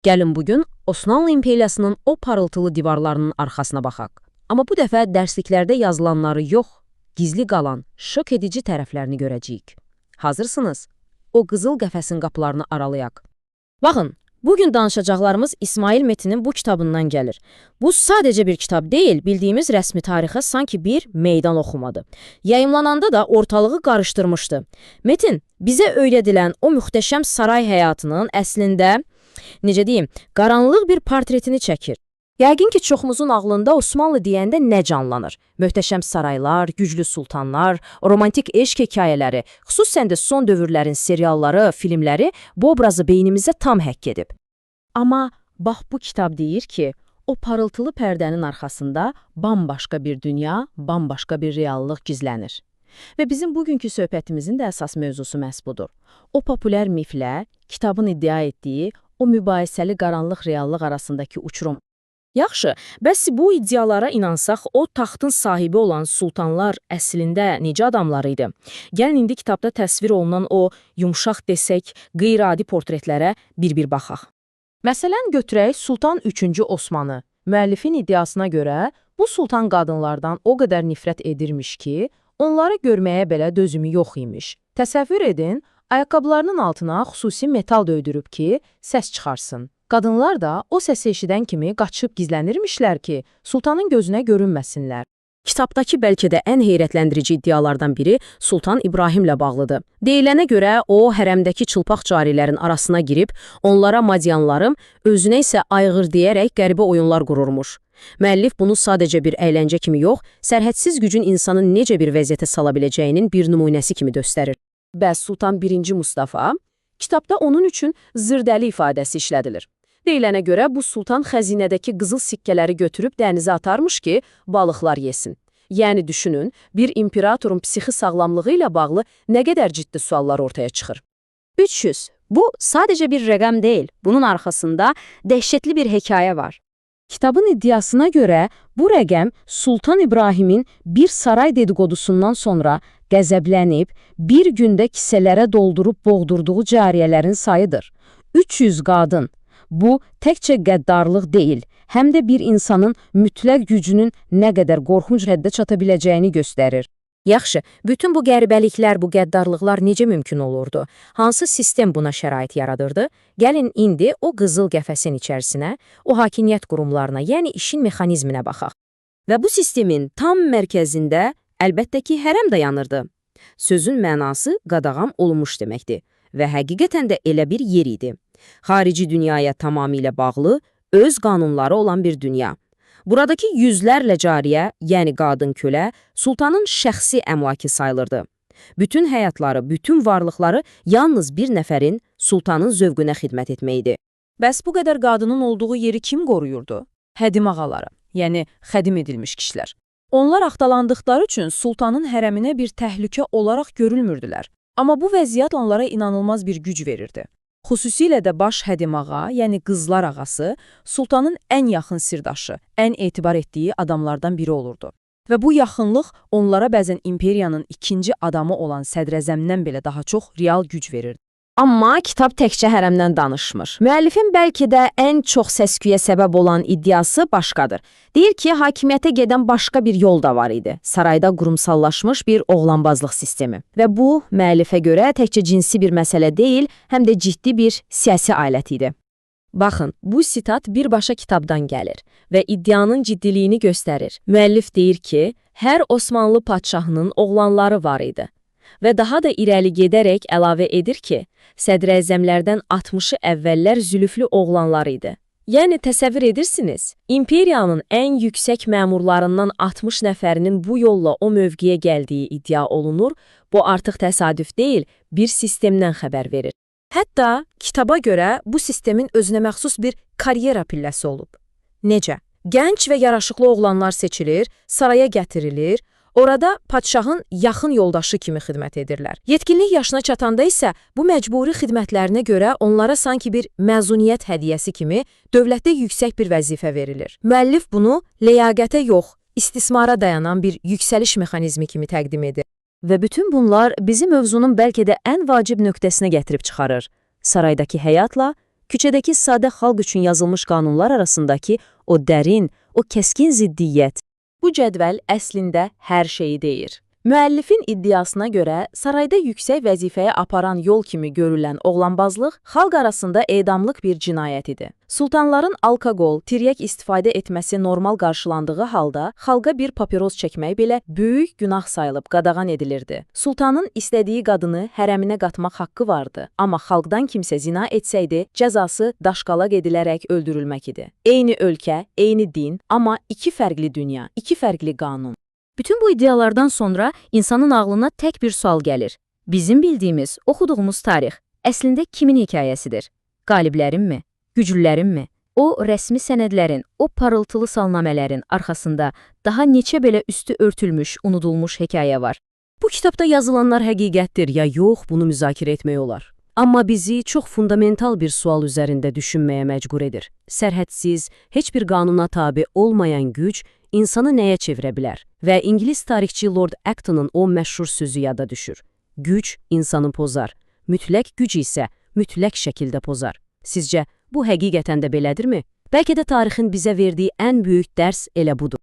Gəlin bugün Osmanlı İmperiyasının o parıltılı divarlarının arxasına baxaq. Amma bu dəfə dərsliklərdə yazılanları yox, gizli qalan, şok edici tərəflərini görəcəyik. Hazırsınız? O qızıl qəfəsin qapılarını aralayaq. Baxın, bugün danışacaqlarımız İsmail Metin'in bu kitabından gəlir. Bu sadəcə bir kitab deyil, bildiyimiz rəsmi tarixə sanki bir meydan oxumadır. Yayımlananda da ortalığı qarışdırmışdı. Metin bizə öyrədilən o müxtəşəm saray həyatının əslində, necə deyim, qaranlıq bir portretini çəkir. Yəqin ki, çoxumuzun ağlında Osmanlı deyəndə nə canlanır? Möhtəşəm saraylar, güclü sultanlar, romantik eşq hekayələri, xüsusən də son dövrlərin serialları, filmləri bu obrazı beynimizə tam həkk edib. Amma bax bu kitab deyir ki, o parıltılı pərdənin arxasında bambaşqa bir dünya, bambaşqa bir reallıq gizlənir. Və bizim bugünkü söhbətimizin də əsas mövzusu məhz budur. O popülər miflə, kitabın iddia etdiyi o mübahisəli qaranlıq reallıq arasındakı uçurum. Yaxşı, bəs bu iddialara inansaq, o taxtın sahibi olan sultanlar əslində necə adamlar idi? Gəlin indi kitabda təsvir olunan o yumşaq desək, qeyri-adi portretlərə bir-bir baxaq. Məsələn, götürək Sultan 3-cü Osmanı. Müəllifin iddiasına görə bu sultan qadınlardan o qədər nifrət edirmiş ki, onları görməyə belə dözümü yox imiş. Təsəvvür edin, ayaqqabılarının altına xüsusi metal döydürüb ki, səs çıxarsın. Qadınlar da o səsi eşidən kimi qaçıb gizlənirmişlər ki, sultanın gözünə görünməsinlər. Kitabdakı bəlkə də ən heyrətləndirici iddialardan biri Sultan İbrahimlə bağlıdır. Deyilənə görə o, hərəmdəki çılpaq carilərin arasına girib, onlara madyanlarım, özünə isə ayğır deyərək qəribə oyunlar qururmuş. Müəllif bunu sadəcə bir əyləncə kimi yox, sərhədsiz gücün insanı necə bir vəziyyətə sala biləcəyinin bir nümunəsi kimi göstərir. Bəs Sultan 1-ci Mustafa, kitabda onun üçün zırdəli ifadəsi işlədilir. Deyilənə görə bu sultan xəzinədəki qızıl sikkələri götürüb dənizə atarmış ki, balıqlar yesin. Yəni düşünün, bir imperatorun psixi sağlamlığı ilə bağlı nə qədər ciddi suallar ortaya çıxır. 300. Bu sadəcə bir rəqəm deyil, bunun arxasında dəhşətli bir hekayə var. Kitabın iddiasına görə bu rəqəm Sultan İbrahimin bir saray dedikodusundan sonra qəzəblənib, bir gündə kisələrə doldurub boğdurduğu cariyələrin sayıdır. 300 qadın. Bu, təkcə qəddarlıq deyil, həm də bir insanın mütləq gücünün nə qədər qorxunc həddə çata biləcəyini göstərir. Yaxşı, bütün bu qəribəliklər, bu qəddarlıqlar necə mümkün olurdu? Hansı sistem buna şərait yaradırdı? Gəlin indi o qızıl qəfəsin içərisinə, o hakimiyyət qurumlarına, yəni işin mexanizminə baxaq. Və bu sistemin tam mərkəzində əlbəttə ki, hərəm dayanırdı. Sözün mənası qadağan olunmuş deməkdir və həqiqətən də elə bir yer idi. Xarici dünyaya tamamilə bağlı, öz qanunları olan bir dünya. Buradakı yüzlərlə cariyə, yəni qadın kölə, sultanın şəxsi əmlakı sayılırdı. Bütün həyatları, bütün varlıqları yalnız bir nəfərin, sultanın zövqünə xidmət etməkdir. Bəs bu qədər qadının olduğu yeri kim qoruyurdu? Hədim ağaları, yəni xədim edilmiş kişilər. Onlar axtalandıqları üçün sultanın hərəminə bir təhlükə olaraq görülmürdülər. Amma bu vəziyyət onlara inanılmaz bir güc verirdi. Xüsusilə də baş hədim ağa, yəni qızlar ağası, sultanın ən yaxın sirdaşı, ən etibar etdiyi adamlardan biri olurdu. Və bu yaxınlıq onlara bəzən imperiyanın ikinci adamı olan sədrəzəmdən belə daha çox real güc verirdi. Amma kitab təkcə hərəmdən danışmır. Müəllifin bəlkə də ən çox səsküyə səbəb olan iddiası başqadır. Deyir ki, hakimiyyətə gedən başqa bir yol da var idi. Sarayda qurumsallaşmış bir oğlanbazlıq sistemi. Və bu, müəllifə görə təkcə cinsi bir məsələ deyil, həm də ciddi bir siyasi alət idi. Baxın, bu sitat birbaşa kitabdan gəlir və iddianın ciddiliyini göstərir. Müəllif deyir ki, hər Osmanlı padşahının oğlanları var idi. Və daha da irəli gedərək əlavə edir ki, sədrəzəmlərdən 60-ı əvvəllər zülüflü oğlanlar idi. Yəni təsəvvür edirsiniz, imperiyanın ən yüksək məmurlarından 60 nəfərinin bu yolla o mövqeyə gəldiyi iddia olunur, bu artıq təsadüf deyil, bir sistemdən xəbər verir. Hətta kitaba görə bu sistemin özünə məxsus bir karyera pilləsi olub. Necə? Gənc və yaraşıqlı oğlanlar seçilir, saraya gətirilir, orada padşahın yaxın yoldaşı kimi xidmət edirlər. Yetkinlik yaşına çatanda isə bu məcburi xidmətlərinə görə onlara sanki bir məzuniyyət hədiyyəsi kimi dövlətdə yüksək bir vəzifə verilir. Müəllif bunu ləyaqətə yox, istismara dayanan bir yüksəliş mexanizmi kimi təqdim edir. Və bütün bunlar bizi mövzunun bəlkə də ən vacib nöqtəsinə gətirib çıxarır. Saraydakı həyatla Küçədəki sadə xalq üçün yazılmış qanunlar arasındakı o dərin, o kəskin ziddiyyət. Bu cədvəl əslində hər şeyi deyir. Müəllifin iddiasına görə sarayda yüksək vəzifəyə aparan yol kimi görülən oğlanbazlıq xalq arasında edamlıq bir cinayət idi. Sultanların alkoqol, tiryək istifadə etməsi normal qarşılandığı halda xalqa bir papiros çəkmək belə böyük günah sayılıb qadağan edilirdi. Sultanın istədiyi qadını hərəminə qatmaq haqqı vardı, amma xalqdan kimsə zina etsəydi, cəzası daşqalaq edilərək öldürülmək idi. Eyni ölkə, eyni din, amma iki fərqli dünya, iki fərqli qanun. Bütün bu iddialardan sonra insanın ağlına tək bir sual gəlir. Bizim bildiyimiz, oxuduğumuz tarix əslində kimin hekayəsidir? Qaliblərinmi? Güclülərinmi? O, rəsmi sənədlərin, o parıltılı salnamələrin arxasında daha neçə belə üstü örtülmüş, unudulmuş hekayə var. Bu kitabda yazılanlar həqiqətdir ya yox, bunu müzakirə etmək olar. Amma bizi çox fundamental bir sual üzərində düşünməyə məcbur edir. Sərhədsiz, heç bir qanuna tabe olmayan güc insanı nəyə çevirə bilər? Və İngilis tarixçi Lord Acton'un o məşhur sözü yada düşür. Güc insanı pozar, mütləq güc isə mütləq şəkildə pozar. Sizcə, bu həqiqətən də belədirmi? Bəlkə də tarixin bizə verdiyi ən böyük dərs elə budur.